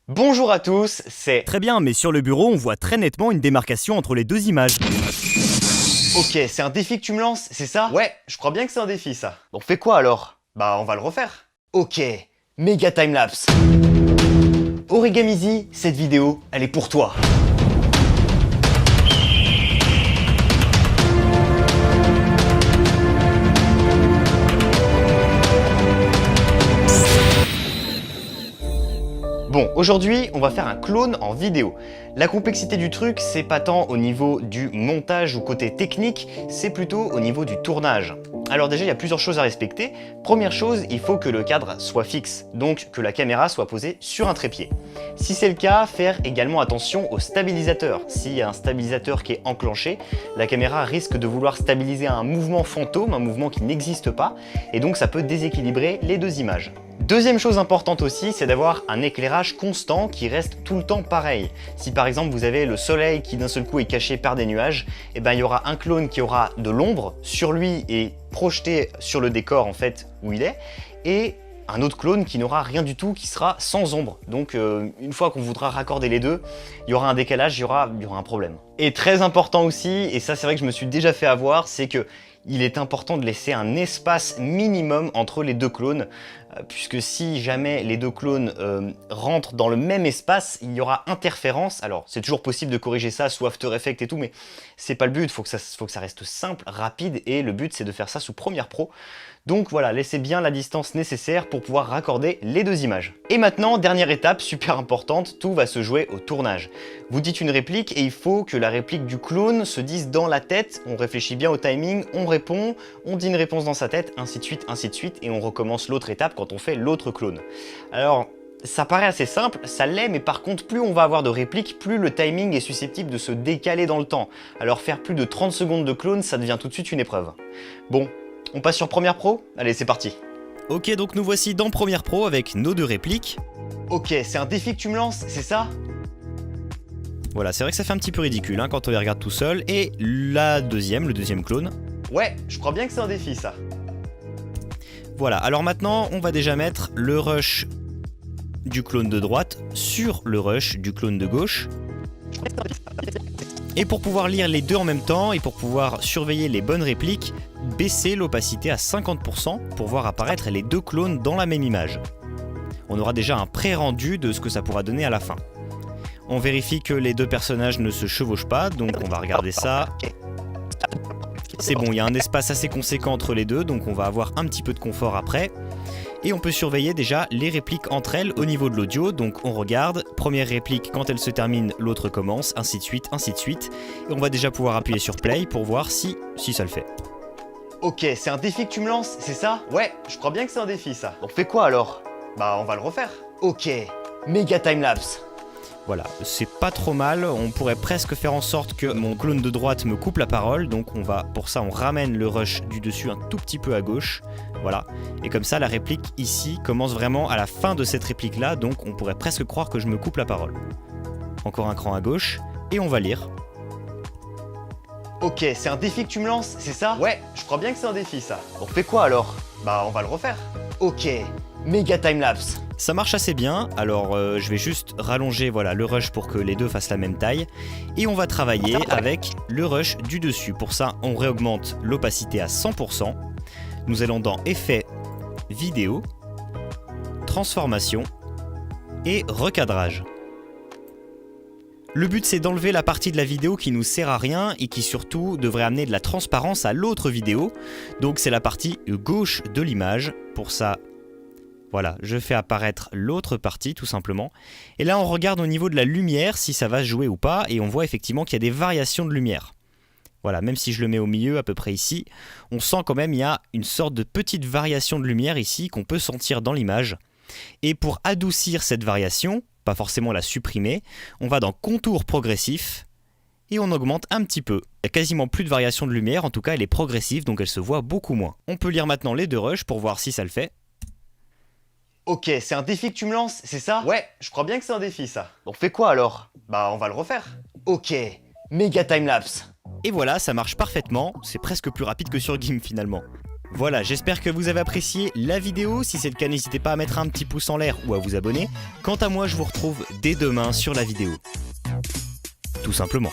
Bonjour à tous, c'est... Très bien, mais sur le bureau, on voit très nettement une démarcation entre les deux images. Ok, c'est un défi que tu me lances, c'est ça? Ouais, je crois bien que c'est un défi ça. On fait quoi alors? Bah on va le refaire. Ok, méga timelapse. Origamizy, cette vidéo, elle est pour toi. Bon, aujourd'hui, on va faire un clone en vidéo. La complexité du truc, c'est pas tant au niveau du montage ou côté technique, c'est plutôt au niveau du tournage. Alors déjà, il y a plusieurs choses à respecter. Première chose, il faut que le cadre soit fixe, donc que la caméra soit posée sur un trépied. Si c'est le cas, faire également attention au stabilisateur. S'il y a un stabilisateur qui est enclenché, la caméra risque de vouloir stabiliser un mouvement fantôme, un mouvement qui n'existe pas, et donc ça peut déséquilibrer les deux images. Deuxième chose importante aussi, c'est d'avoir un éclairage constant qui reste tout le temps pareil. Si par exemple vous avez le soleil qui d'un seul coup est caché par des nuages, et ben il y aura un clone qui aura de l'ombre sur lui et projeté sur le décor en fait où il est, et un autre clone qui n'aura rien du tout, qui sera sans ombre. Donc une fois qu'on voudra raccorder les deux, il y aura un décalage, il y aura un problème. Et très important aussi, et ça c'est vrai que je me suis déjà fait avoir, c'est que il est important de laisser un espace minimum entre les deux clones, puisque si jamais les deux clones rentrent dans le même espace, il y aura interférence. Alors c'est toujours possible de corriger ça sous After Effects et tout, mais c'est pas le but, faut que ça reste simple, rapide, et le but c'est de faire ça sous Premiere Pro. Donc voilà, laissez bien la distance nécessaire pour pouvoir raccorder les deux images. Et maintenant, dernière étape, super importante, tout va se jouer au tournage. Vous dites une réplique et il faut que la réplique du clone se dise dans la tête, on réfléchit bien au timing, on répond, on dit une réponse dans sa tête, ainsi de suite, et on recommence l'autre étape quand on fait l'autre clone. Alors, ça paraît assez simple, ça l'est, mais par contre, plus on va avoir de répliques, plus le timing est susceptible de se décaler dans le temps. Alors faire plus de 30 secondes de clone, ça devient tout de suite une épreuve. Bon, on passe sur Premiere Pro? Allez, c'est parti. Ok, donc nous voici dans Premiere Pro avec nos deux répliques. Ok, c'est un défi que tu me lances, c'est ça? Voilà, c'est vrai que ça fait un petit peu ridicule hein, quand on les regarde tout seul. Et le deuxième clone. Ouais, je crois bien que c'est un défi ça. Voilà, alors maintenant, on va déjà mettre le rush du clone de droite sur le rush du clone de gauche. Et pour pouvoir lire les deux en même temps et pour pouvoir surveiller les bonnes répliques, baisser l'opacité à 50% pour voir apparaître les deux clones dans la même image. On aura déjà un pré-rendu de ce que ça pourra donner à la fin. On vérifie que les deux personnages ne se chevauchent pas, donc on va regarder ça. C'est bon, il y a un espace assez conséquent entre les deux, donc on va avoir un petit peu de confort après. Et on peut surveiller déjà les répliques entre elles au niveau de l'audio, donc on regarde, première réplique, quand elle se termine, l'autre commence, ainsi de suite, ainsi de suite. Et on va déjà pouvoir appuyer sur play pour voir si ça le fait. Ok, c'est un défi que tu me lances, c'est ça? Ouais, je crois bien que c'est un défi ça. On fait quoi alors? Bah on va le refaire. Ok, méga timelapse. Voilà, c'est pas trop mal, on pourrait presque faire en sorte que mon clone de droite me coupe la parole, donc pour ça on ramène le rush du dessus un tout petit peu à gauche, voilà, et comme ça la réplique ici commence vraiment à la fin de cette réplique là, donc on pourrait presque croire que je me coupe la parole. Encore un cran à gauche, et on va lire. Ok, c'est un défi que tu me lances, c'est ça? Ouais, je crois bien que c'est un défi ça. On fait quoi alors? Bah on va le refaire. Ok, méga timelapse. Ça marche assez bien, alors je vais juste rallonger voilà, le rush pour que les deux fassent la même taille. Et on va travailler avec le rush du dessus. Pour ça, on réaugmente l'opacité à 100%. Nous allons dans Effets, Vidéo, Transformation et Recadrage. Le but c'est d'enlever la partie de la vidéo qui nous sert à rien et qui surtout devrait amener de la transparence à l'autre vidéo. Donc c'est la partie gauche de l'image. Pour ça, voilà, je fais apparaître l'autre partie tout simplement. Et là on regarde au niveau de la lumière si ça va se jouer ou pas. Et on voit effectivement qu'il y a des variations de lumière. Voilà, même si je le mets au milieu à peu près ici, on sent quand même qu'il y a une sorte de petite variation de lumière ici qu'on peut sentir dans l'image. Et pour adoucir cette variation, pas forcément la supprimer, on va dans Contour progressif et on augmente un petit peu. Il n'y a quasiment plus de variation de lumière, en tout cas elle est progressive donc elle se voit beaucoup moins. On peut lire maintenant les deux rushs pour voir si ça le fait. Ok, c'est un défi que tu me lances, c'est ça? Ouais, je crois bien que c'est un défi ça. On fait quoi alors? Bah on va le refaire. Ok, méga timelapse. Et voilà, ça marche parfaitement, c'est presque plus rapide que sur GIMP finalement. Voilà, j'espère que vous avez apprécié la vidéo. Si c'est le cas, n'hésitez pas à mettre un petit pouce en l'air ou à vous abonner. Quant à moi, je vous retrouve dès demain sur la vidéo. Tout simplement.